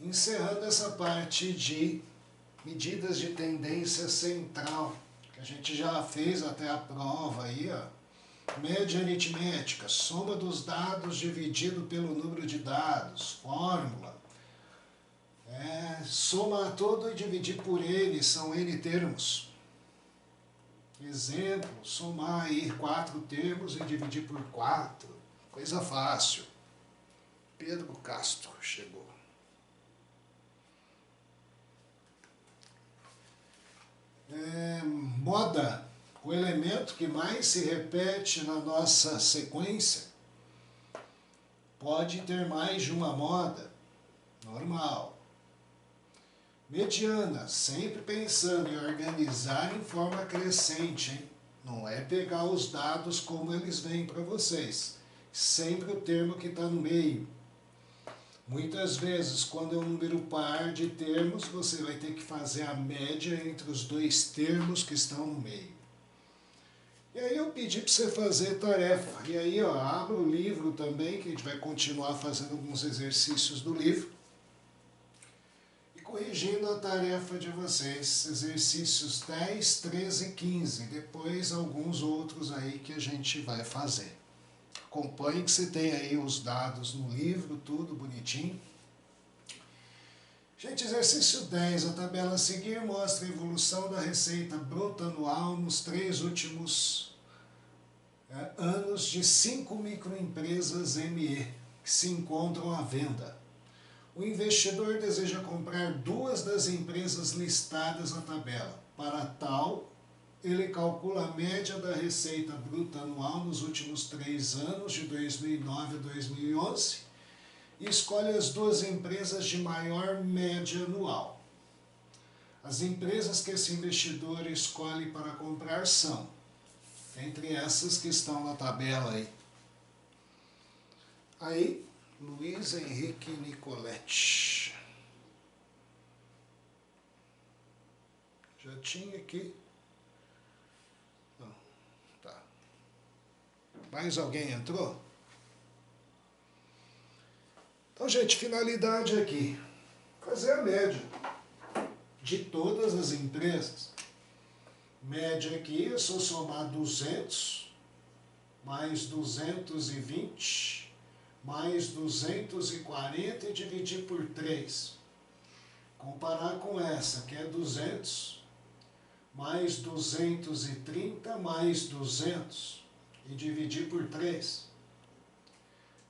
encerrando essa parte de medidas de tendência central, que a gente já fez até a prova aí, ó. Média aritmética, soma dos dados dividido pelo número de dados, fórmula. Soma todo e dividir por ele, são N termos. Exemplo, somar aí 4 termos e dividir por 4, coisa fácil. Pedro Castro chegou. Moda, o elemento que mais se repete na nossa sequência, pode ter mais de uma moda, normal. Mediana, sempre pensando em organizar em forma crescente, hein? Não é pegar os dados como eles vêm para vocês, sempre o termo que está no meio. Muitas vezes, quando é um número par de termos, você vai ter que fazer a média entre os dois termos que estão no meio. E aí eu pedi para você fazer tarefa. E aí, ó, abra o livro também, que a gente vai continuar fazendo alguns exercícios do livro. E corrigindo a tarefa de vocês, exercícios 10, 13 e 15. Depois alguns outros aí que a gente vai fazer. Acompanhe que você tem aí os dados no livro, tudo bonitinho. Gente, exercício 10, a tabela a seguir mostra a evolução da receita bruta anual nos 3 últimos anos de 5 microempresas ME que se encontram à venda. O investidor deseja comprar 2 das empresas listadas na tabela. Para tal, ele calcula a média da receita bruta anual nos últimos 3 anos, de 2009 a 2011, e escolhe as 2 empresas de maior média anual. As empresas que esse investidor escolhe para comprar são, entre essas que estão na tabela aí, Luiz Henrique Nicoletti. Já tinha aqui. Não, tá. Mais alguém entrou? Então, gente, finalidade aqui. Fazer a média de todas as empresas. Média aqui é só somar 200 mais 220 mais 240 e dividir por 3. Comparar com essa, que é 200 mais 230 mais 200 e dividir por 3.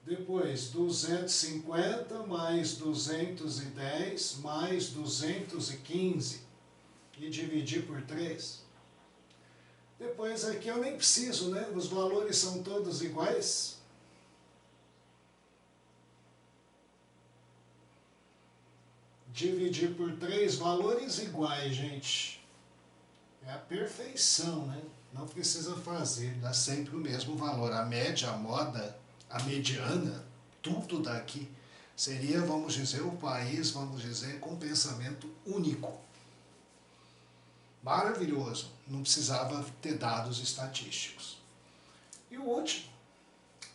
Depois, 250 mais 210 mais 215 e dividir por 3. Depois aqui eu nem preciso, né? Os valores são todos iguais. Dividir por 3, valores iguais, gente. É a perfeição, né? Não precisa fazer, dá sempre o mesmo valor. A média, a moda, a mediana, tudo daqui seria, vamos dizer, o país, vamos dizer, com pensamento único. Maravilhoso, não precisava ter dados estatísticos. E o último,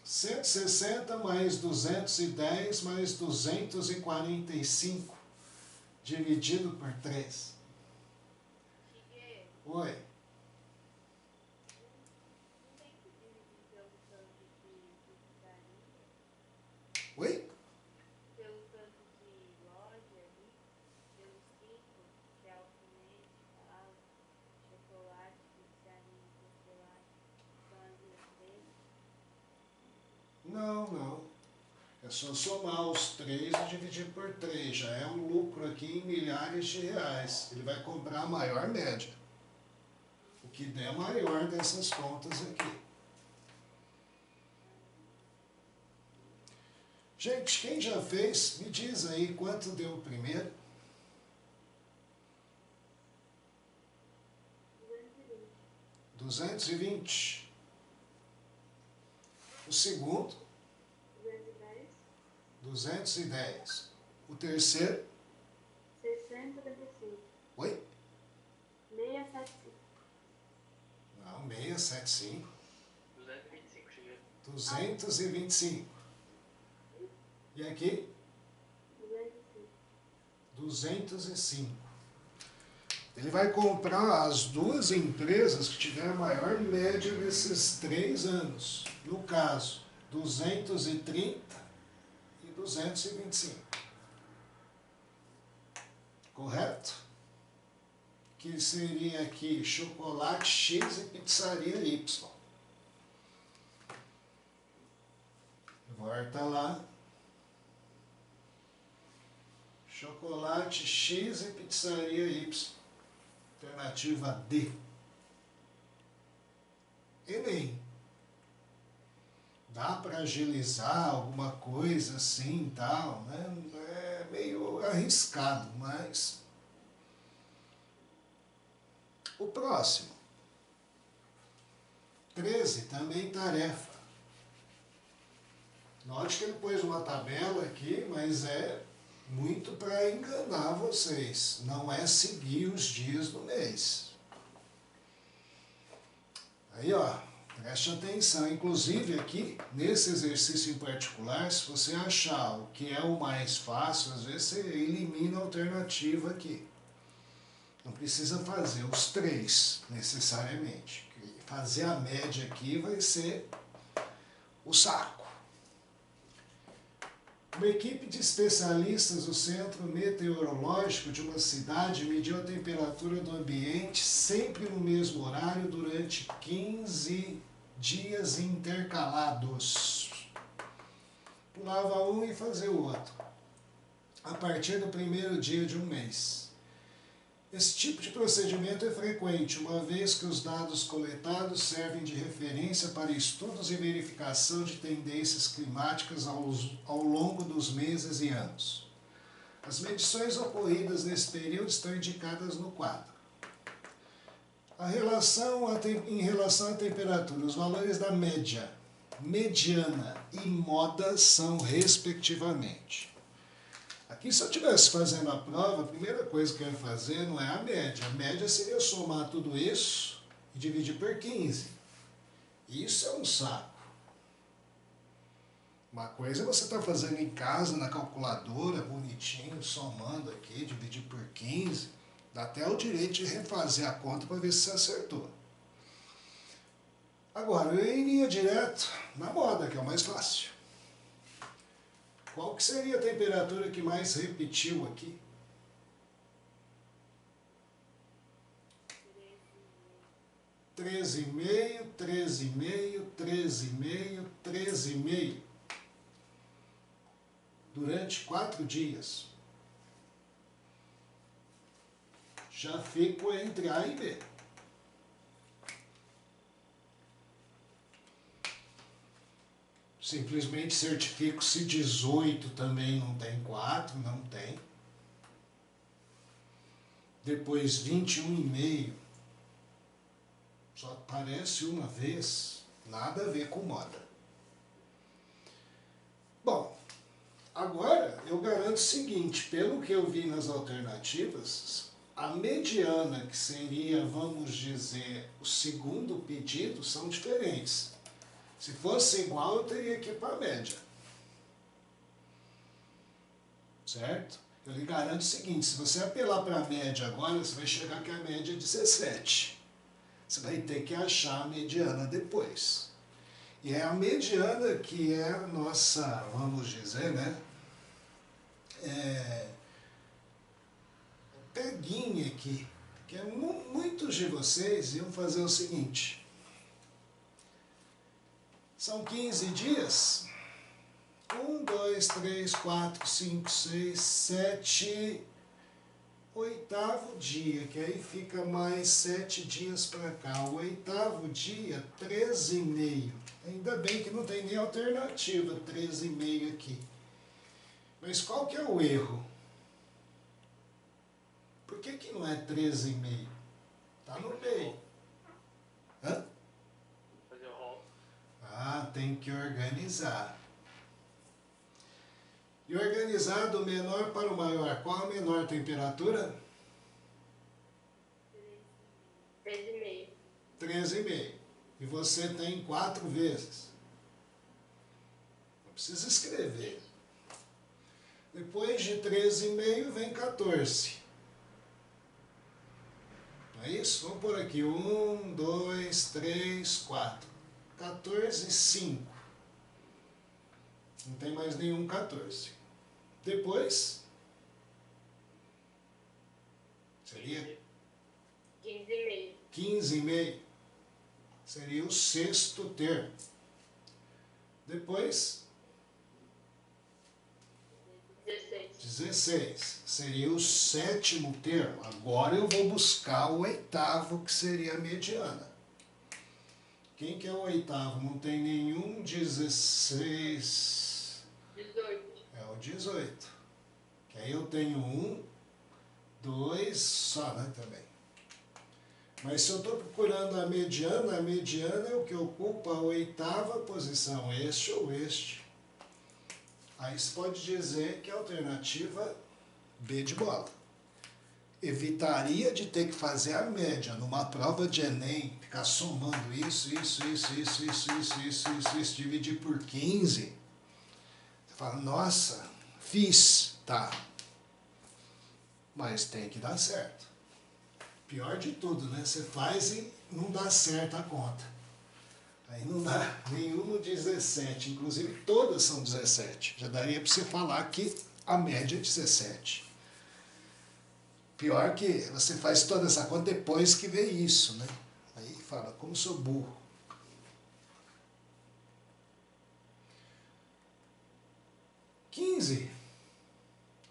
160 mais 210 mais 245, dividido por 3. Oi. Oi? Pelo tanto de loja ali, pelos 5, que é alfinete, bala, chocolate, pizzaria, chocolate, são as 3. Não. É só somar os 3 e dividir por 3. Já é um lucro aqui em milhares de reais. Ele vai comprar a maior média. O que der maior dessas contas aqui. Gente, quem já fez, me diz aí quanto deu o primeiro. 220. O segundo, 210. O terceiro, 675. oi? 675. Não, 675. 225, cheguei. 225. E aqui? 205. 205. Ele vai comprar as duas empresas que tiverem a maior média nesses 3 anos. No caso, 230 e 225. Correto? Que seria aqui chocolate X e pizzaria Y. Volta lá. Chocolate X e pizzaria Y. Alternativa D. Enem. Dá para agilizar alguma coisa assim e tal, né? É meio arriscado, mas... O próximo. 13, também tarefa. Note que ele pôs uma tabela aqui, mas é muito para enganar vocês. Não é seguir os dias do mês. Aí, ó, preste atenção. Inclusive aqui, nesse exercício em particular, se você achar o que é o mais fácil, às vezes você elimina a alternativa aqui. Não precisa fazer os 3, necessariamente. Fazer a média aqui vai ser o saco. Uma equipe de especialistas do Centro Meteorológico de uma cidade mediu a temperatura do ambiente sempre no mesmo horário durante 15 dias intercalados. Pulava um e fazia o outro. A partir do primeiro dia de um mês. Esse tipo de procedimento é frequente, uma vez que os dados coletados servem de referência para estudos e verificação de tendências climáticas ao longo dos meses e anos. As medições ocorridas nesse período estão indicadas no quadro. Em relação à temperatura, os valores da média, mediana e moda são respectivamente. Aqui, se eu estivesse fazendo a prova, a primeira coisa que eu ia fazer não é a média. A média seria somar tudo isso e dividir por 15. Isso é um saco. Uma coisa é você estar fazendo em casa, na calculadora, bonitinho, somando aqui, dividir por 15. Dá até o direito de refazer a conta para ver se você acertou. Agora, eu iria direto na moda, que é o mais fácil. Qual que seria a temperatura que mais repetiu aqui? 13,5, 13,5, 13,5, 13,5. Durante 4 dias. Já fico entre A e B. Simplesmente certifico se 18 também não tem 4, não tem. Depois 21,5. Só aparece uma vez, nada a ver com moda. Bom, agora eu garanto o seguinte, pelo que eu vi nas alternativas, a mediana, que seria, vamos dizer, o segundo pedido, são diferentes. Se fosse igual, eu teria que ir para a média. Certo? Eu lhe garanto o seguinte, se você apelar para a média agora, você vai chegar que a média é 17. Você vai ter que achar a mediana depois. E é a mediana que é a nossa, vamos dizer, né? Peguinha aqui. Que muitos de vocês iam fazer o seguinte. São 15 dias. 1, 2, 3, 4, 5, 6, 7, 8º dia, que aí fica mais 7 dias para cá. O 8º dia, 13,5. Ainda bem que não tem nem alternativa, 13,5 aqui. Mas qual que é o erro? Por que não é 13,5? Está no meio. Hã? Fazer o rol. Ah, tem que organizar. E organizar do menor para o maior. Qual a menor temperatura? 13,5. 13,5. E você tem 4 vezes. Não precisa escrever. Depois de 13,5 vem 14. Não é isso? Vamos por aqui. 1, 2, 3, 4. 14, 5. Não tem mais nenhum 14. Depois, seria 15,5. 15,5. Seria o sexto termo. Depois, 16. 16. Seria o sétimo termo. Agora eu vou buscar o oitavo, que seria a mediana. Quem que é o oitavo? Não tem nenhum 16. 18. É o 18. Que aí eu tenho 1, 2 só, né, também. Mas se eu estou procurando a mediana é o que ocupa a oitava posição, este ou este. Aí você pode dizer que é a alternativa B de bola. Evitaria de ter que fazer a média numa prova de Enem, ficar somando isso, dividir por 15. Você fala, nossa, fiz, tá. Mas tem que dar certo. Pior de tudo, né? Você faz e não dá certo a conta. Aí não dá nenhum 17, inclusive todas são 17. Já daria para você falar que a média é 17. Pior que você faz toda essa conta depois que vê isso, né? Aí fala, como sou burro.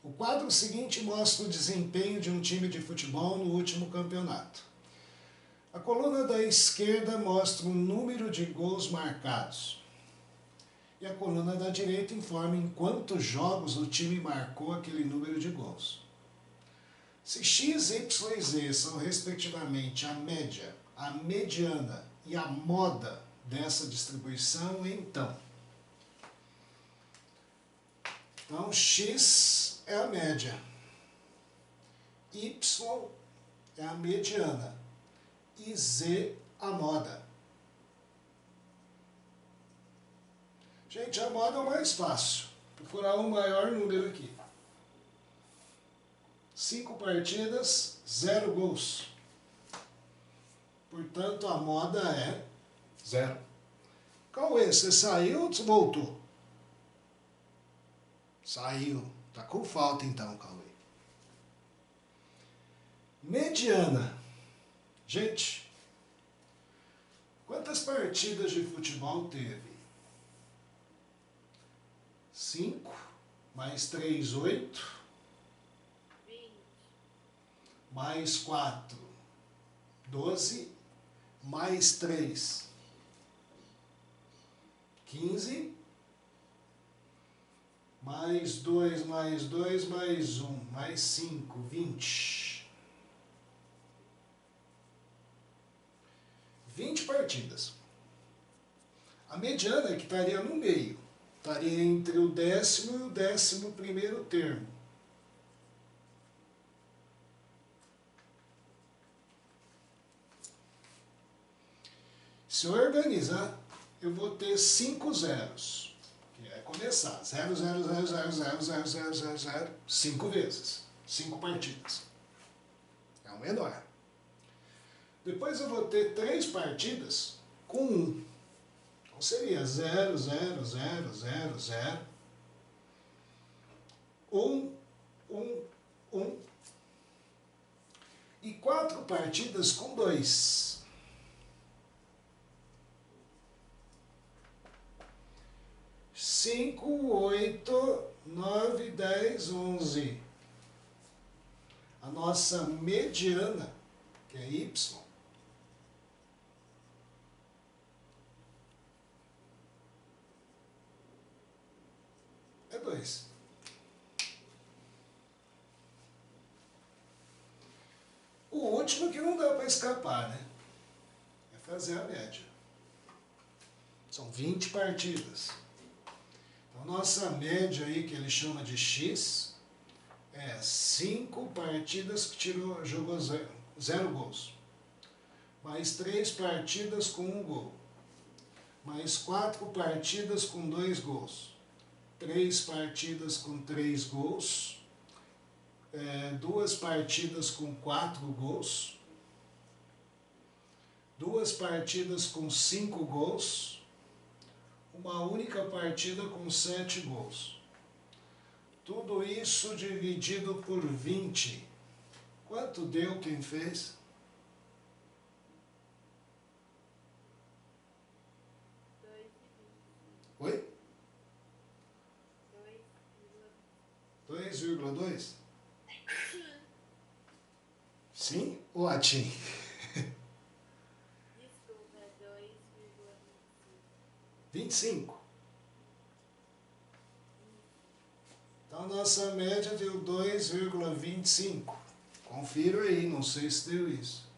O quadro seguinte mostra o desempenho de um time de futebol no último campeonato. A coluna da esquerda mostra o número de gols marcados. E a coluna da direita informa em quantos jogos o time marcou aquele número de gols. Se x, y e z são respectivamente a média, a mediana e a moda dessa distribuição, então x é a média, y é a mediana e z a moda. Gente, a moda é o mais fácil. Procurar um maior número aqui. 5 partidas, 0 gols. Portanto, a moda é 0. Cauê, você saiu ou voltou? Saiu. Tá com falta então, Cauê. Mediana. Gente, quantas partidas de futebol teve? 5, mais 3, 8, 20. mais 4, 12, mais 3, 15, mais 2, mais 2, mais 1, mais 5, 20. 20 partidas. A mediana é que estaria no meio. Estaria entre o 10º e o 11º termo. Se eu organizar, eu vou ter 5 zeros. Que é começar. 0, 0, 0, 0, 0, 0, 0, 0, 0, 5 vezes. 5 partidas. É o menor. Depois eu vou ter 3 partidas com 1. Então seria 0, 0, 0, 0, 0, 1, 1, 1. E 4 partidas com 2. 5, 8, 9, 10, 11. A nossa mediana, que é Y, é 2. O último que não dá para escapar, né? É fazer a média. São 20 partidas. Então, nossa média aí, que ele chama de X, é 5 partidas que jogou 0 gols. Mais 3 partidas com 1 gol. Mais 4 partidas com 2 gols. 3 partidas com 3 gols, 2 partidas com 4 gols, 2 partidas com 5 gols, uma única partida com 7 gols. Tudo isso dividido por 20. Quanto deu quem fez? 2,25. Oi? 2,25. 2,2? Sim ou latim? Desculpa, é 2,25. 25. Então, nossa média deu 2,25. Confira aí, não sei se deu isso.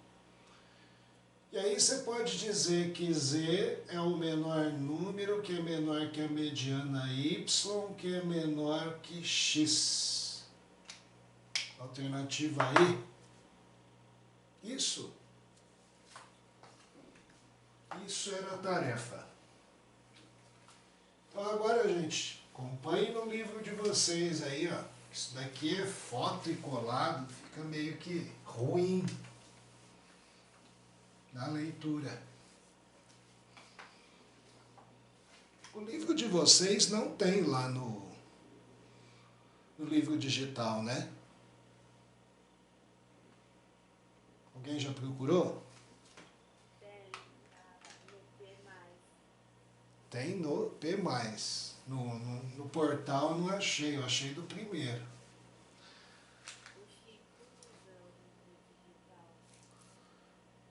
E aí você pode dizer que Z é o menor número, que é menor que a mediana Y, que é menor que X. Alternativa I. Isso era a tarefa. Então agora, gente, acompanhe no livro de vocês aí, ó. Isso daqui é foto e colado, fica meio que ruim na leitura. O livro de vocês não tem lá no livro digital, né? Alguém já procurou? Tem no P+. Tem no P+. No portal eu não achei, eu achei do primeiro. O Chico usa o livro digital.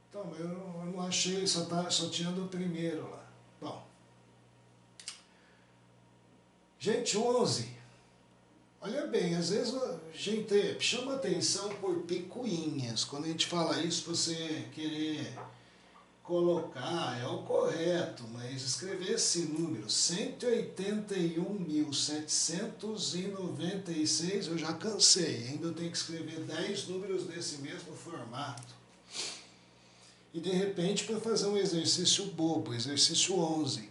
Então, eu não achei, só tinha do primeiro lá. Bom. Gente, 11. Olha bem, às vezes a gente chama atenção por picuinhas. Quando a gente fala isso, você querer colocar, é o correto, mas escrever esse número, 181.796, eu já cansei. Ainda eu tenho que escrever 10 números desse mesmo formato. E de repente, para fazer um exercício bobo, exercício 11.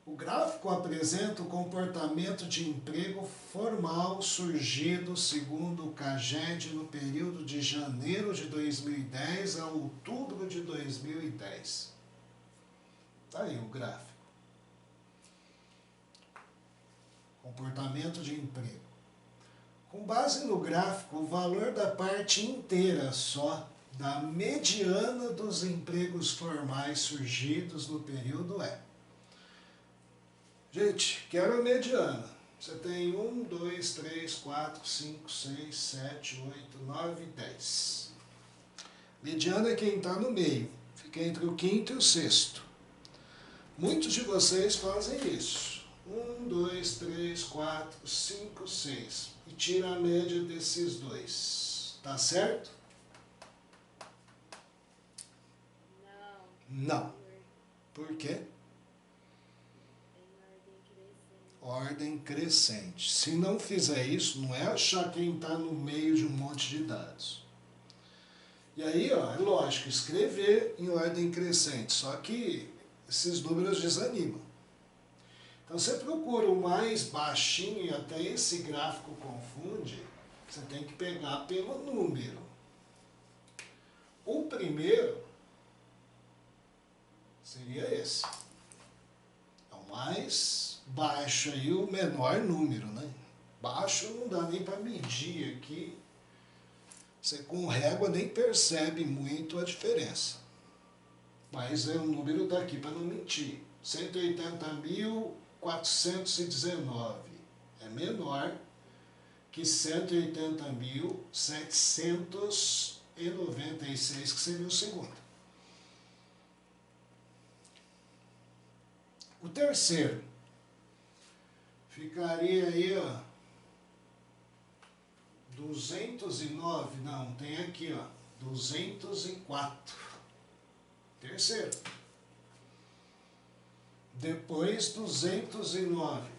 O gráfico apresenta o comportamento de emprego formal surgido segundo o CAGED no período de janeiro de 2010 a outubro de 2010. Está aí o gráfico. Comportamento de emprego. Com base no gráfico, o valor da parte inteira só da mediana dos empregos formais surgidos no período é. Gente, quero a mediana. Você tem 1, 2, 3, 4, 5, 6, 7, 8, 9, 10. Mediana é quem está no meio. Fica entre o quinto e o sexto. Muitos de vocês fazem isso. 1, 2, 3, 4, 5, 6. E tira a média desses dois. Tá certo? Não. Não. Por quê? Ordem crescente. Se não fizer isso, não é achar quem está no meio de um monte de dados. E aí, ó, é lógico, escrever em ordem crescente, só que esses números desanimam. Então você procura o mais baixinho, e até esse gráfico confunde, você tem que pegar pelo número. O primeiro seria esse. É o mais baixo aí, o menor número, né? Baixo não dá nem para medir aqui. Você com régua nem percebe muito a diferença. Mas é um número daqui para não mentir. 180.419 é menor que 180.796, que seria o segundo. O terceiro ficaria aí, ó, 209, não, tem aqui, ó, 204. Terceiro. Depois 209.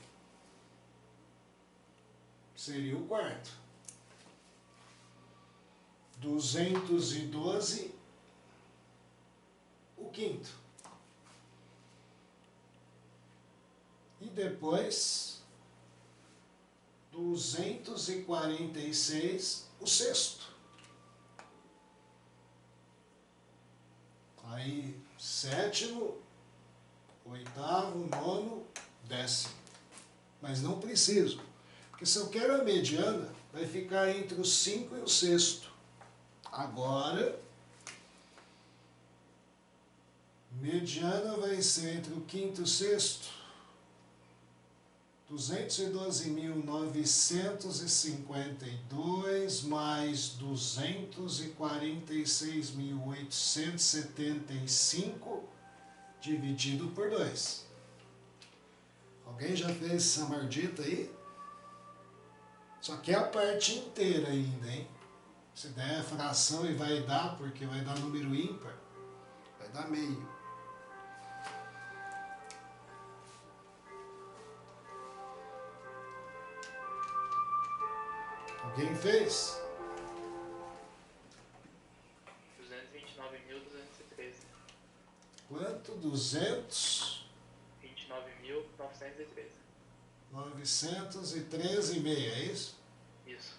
Seria o quarto. 212, o quinto. E depois 246 o sexto. Aí sétimo, oitavo, nono, décimo. Mas não preciso, porque se eu quero a mediana, vai ficar entre o 5 e o sexto. Agora, mediana vai ser entre o quinto e o sexto. 212.952 mais 246.875 dividido por 2. Alguém já fez essa maldita aí? Só que é a parte inteira ainda, hein? Se der fração e vai dar, porque vai dar número ímpar, vai dar meio. Alguém fez? 229.213. Quanto? 200? 29.913. 913,5, é isso? Isso.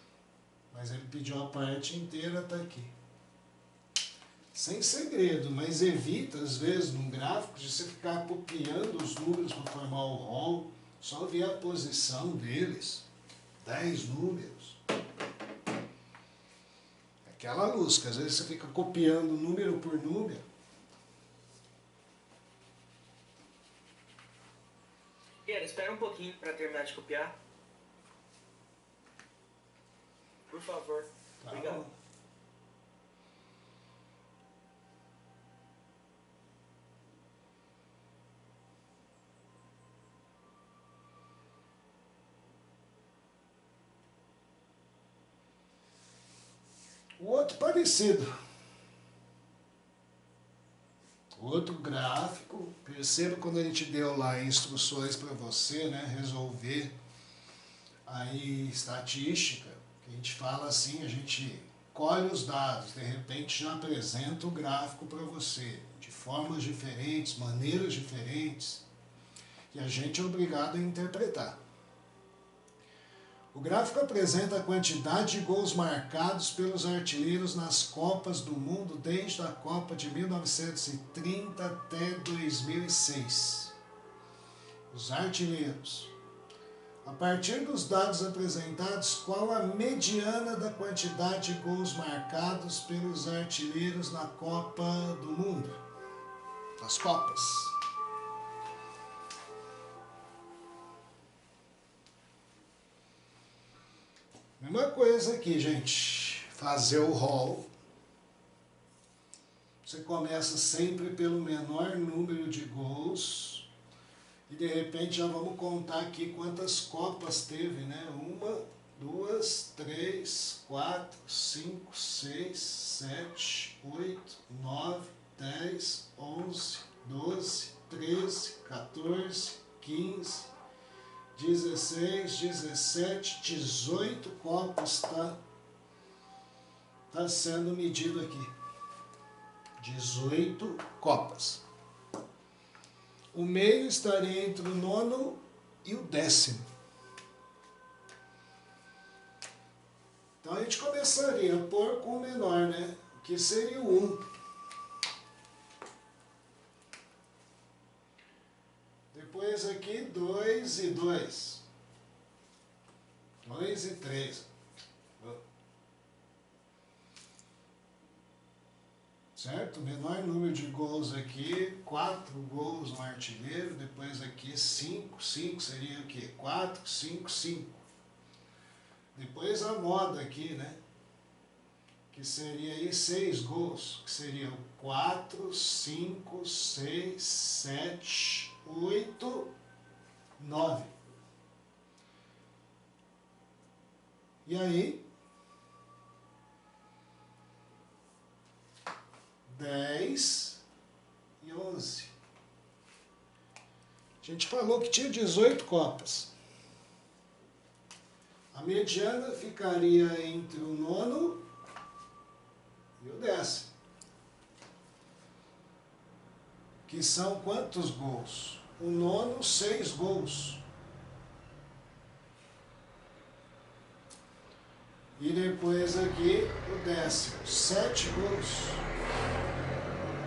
Mas ele pediu a parte inteira, tá aqui. Sem segredo, mas evita, às vezes, num gráfico, de você ficar copiando os números para formar o rol, só ver a posição deles. 10 números. Aquela luz, que às vezes você fica copiando número por número. Guilherme, espera um pouquinho para terminar de copiar. Por favor. Tá Obrigado. bom. O outro parecido. Outro gráfico. Perceba quando a gente deu lá instruções para você, né, resolver aí estatística, que a gente fala assim, a gente colhe os dados, de repente já apresenta o gráfico para você, de formas diferentes, maneiras diferentes, e a gente é obrigado a interpretar. O gráfico apresenta a quantidade de gols marcados pelos artilheiros nas Copas do Mundo desde a Copa de 1930 até 2006. Os artilheiros. A partir dos dados apresentados, qual a mediana da quantidade de gols marcados pelos artilheiros na Copa do Mundo? Nas Copas. Mesma coisa aqui, gente. Fazer o rol. Você começa sempre pelo menor número de gols. E de repente já vamos contar aqui quantas copas teve, né? 1, 2, 3, 4, 5, 6, 7, 8, 9, 10, 11, 12, 13, 14, 15, 16, 17, 18 copas tá sendo medido aqui. 18 copas. O meio estaria entre o 9º e o 10º. Então a gente começaria a pôr com o menor, né? Que seria o 1. Depois aqui 2 e 2. 2 e 3. Certo? O menor número de gols aqui, 4 gols no artilheiro, depois aqui 5, 5 seria o quê? 4, 5, 5. Depois a moda aqui, né? Que seria aí 6 gols, que seriam 4, 5, 6, 7, 8, 9. E aí, 10 e 11. A gente falou que tinha 18 copas. A mediana ficaria entre o 9º e o 10º. Que são quantos gols? O 9º, 6 gols. E depois aqui o décimo, 7 gols.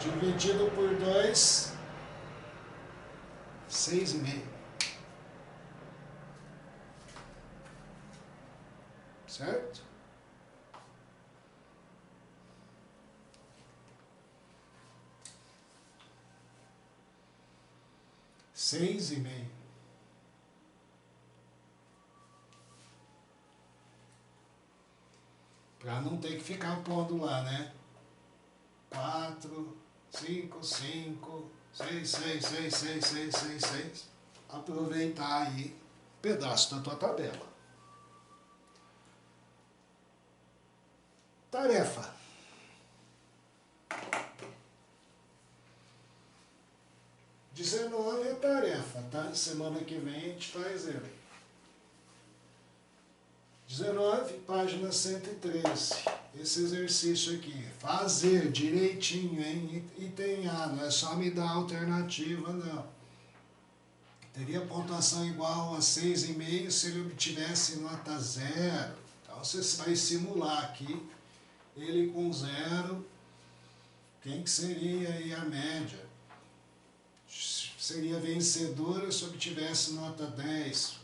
Dividido por 2, 6,5. Certo? Seis e meio. Para não ter que ficar pondo lá, né? 4, 5, 5, 6, 6, 6, 6, 6, 6, 6. Aproveitar aí um pedaço da tua tabela. Tarefa. Dezenove é tarefa, tá? Semana que vem a gente faz ele. 19, página 113. Esse exercício aqui. Fazer direitinho, hein? Item A, não é só me dar alternativa, não. Teria pontuação igual a 6,5 se ele obtivesse nota 0. Então você vai simular aqui, ele com 0, quem que seria aí a média? Seria vencedora se obtivesse nota 10.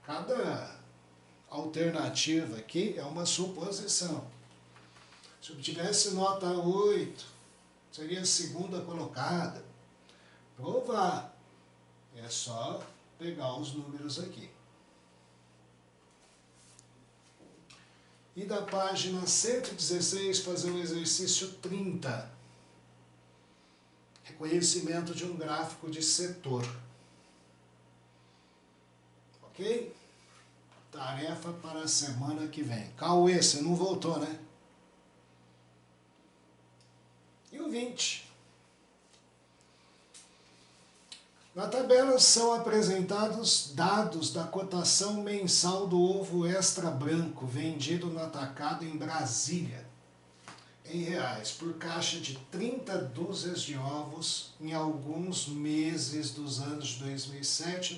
Cada alternativa aqui é uma suposição. Se obtivesse nota 8, seria a segunda colocada. Provar. É só pegar os números aqui. E da página 116, fazer o exercício 30. Reconhecimento de um gráfico de setor. Ok? Tarefa para a semana que vem. Cauê, você não voltou, né? E o 20. Na tabela são apresentados dados da cotação mensal do ovo extra branco vendido no atacado em Brasília, em reais, por caixa de 30 dúzias de ovos em alguns meses dos anos de 2007 e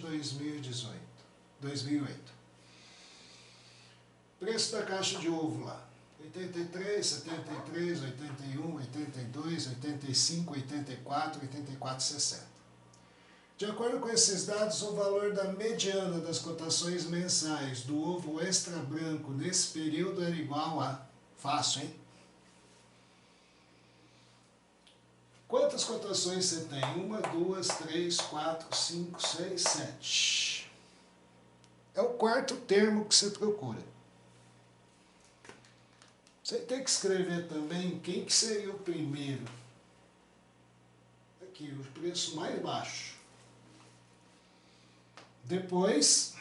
2008. Preço da caixa de ovo lá, 83, 73, 81, 82, 85, 84, 84,60. De acordo com esses dados, o valor da mediana das cotações mensais do ovo extra branco nesse período era igual a... Fácil, hein? Quantas cotações você tem? 1, 2, 3, 4, 5, 6, 7. É o quarto termo que você procura. Você tem que escrever também quem que seria o primeiro. Aqui, o preço mais baixo. Depois,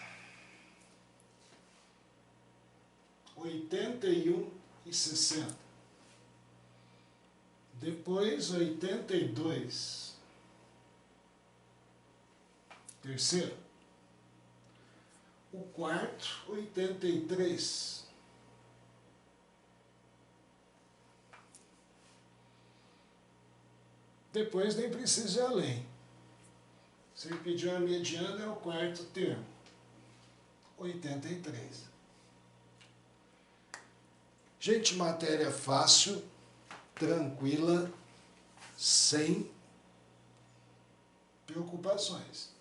81,60. Depois, 82. Terceiro. O quarto, 83. Depois nem precisa ir além. Se ele pediu a mediana, é o quarto termo. 83. Gente, matéria fácil, tranquila, sem preocupações.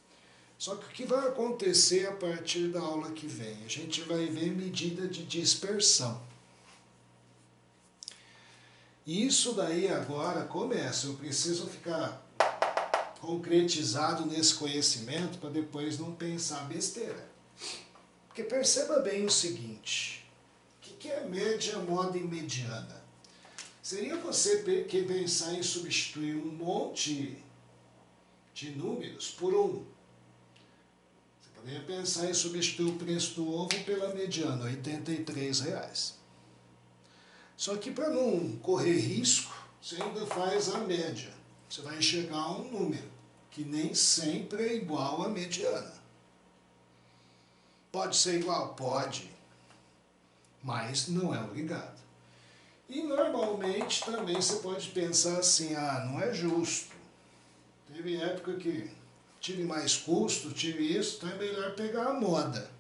Só que o que vai acontecer a partir da aula que vem? A gente vai ver medida de dispersão. E isso daí agora começa. Eu preciso ficar concretizado nesse conhecimento para depois não pensar besteira. Porque perceba bem o seguinte, o que é média, moda e mediana? Seria você que pensar em substituir um monte de números por um. Você poderia pensar em substituir o preço do ovo pela mediana, R$ 83. Só que para não correr risco, você ainda faz a média. Você vai chegar a um número que nem sempre é igual à mediana. Pode ser igual? Pode. Mas não é obrigado. E normalmente também você pode pensar assim, não é justo. Teve época que tive mais custo, tive isso, então é melhor pegar a moda.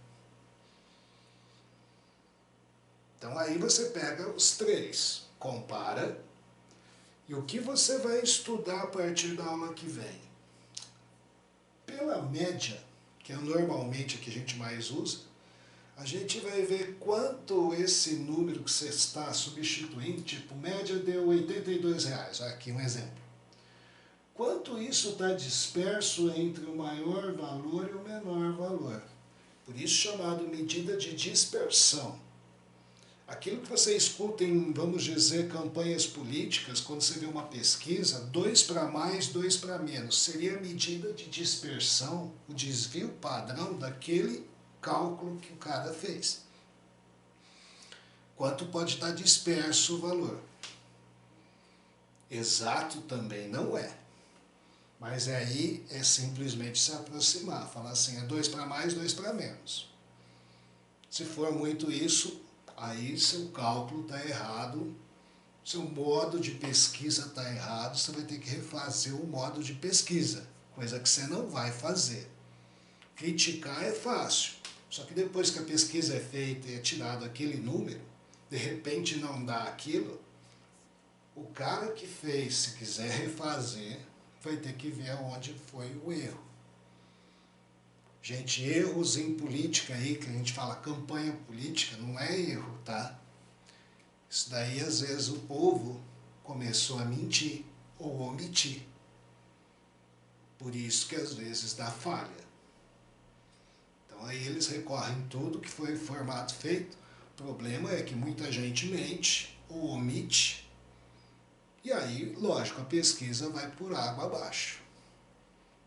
Então aí você pega os 3, compara, e o que você vai estudar a partir da aula que vem? Pela média, que é normalmente a que a gente mais usa, a gente vai ver quanto esse número que você está substituindo, tipo, média deu R$82, aqui um exemplo. Quanto isso está disperso entre o maior valor e o menor valor. Por isso chamado medida de dispersão. Aquilo que você escuta em, vamos dizer, campanhas políticas, quando você vê uma pesquisa, 2 para mais, 2 para menos, seria a medida de dispersão, o desvio padrão daquele cálculo que o cara fez. Quanto pode estar disperso o valor? Exato também não é. Mas aí é simplesmente se aproximar, falar assim, é 2 para mais, 2 para menos. Se for muito isso, aí seu cálculo está errado, seu modo de pesquisa está errado, você vai ter que refazer o modo de pesquisa, coisa que você não vai fazer. Criticar é fácil, só que depois que a pesquisa é feita e é tirado aquele número, de repente não dá aquilo, o cara que fez, se quiser refazer, vai ter que ver onde foi o erro. Gente, erros em política aí, que a gente fala campanha política, não é erro, tá? Isso daí, às vezes, o povo começou a mentir ou omitir. Por isso que, às vezes, dá falha. Então, aí eles recorrem tudo que foi o formato feito. O problema é que muita gente mente ou omite. E aí, lógico, a pesquisa vai por água abaixo.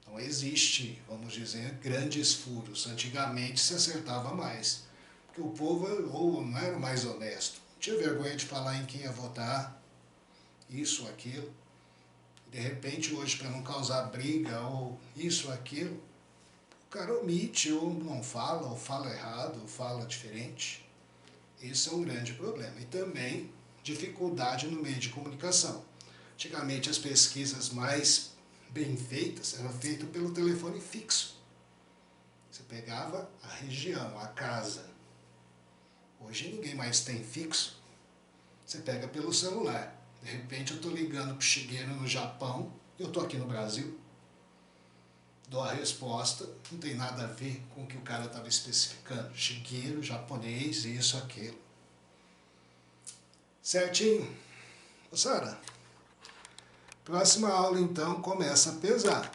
Não existe, vamos dizer, grandes furos. Antigamente se acertava mais, porque o povo ou não era mais honesto. Não tinha vergonha de falar em quem ia votar, isso, aquilo. De repente, hoje, para não causar briga ou isso, aquilo, o cara omite ou não fala, ou fala errado, ou fala diferente. Esse é um grande problema. E também dificuldade no meio de comunicação. Antigamente, as pesquisas mais bem feitas, era feito pelo telefone fixo. Você pegava a região, a casa. Hoje ninguém mais tem fixo. Você pega pelo celular. De repente eu estou ligando para o Shigeru no Japão, eu estou aqui no Brasil. Dou a resposta, não tem nada a ver com o que o cara estava especificando. Shigeru, japonês, isso, aquilo. Certinho? Moçada, próxima aula então começa a pesar.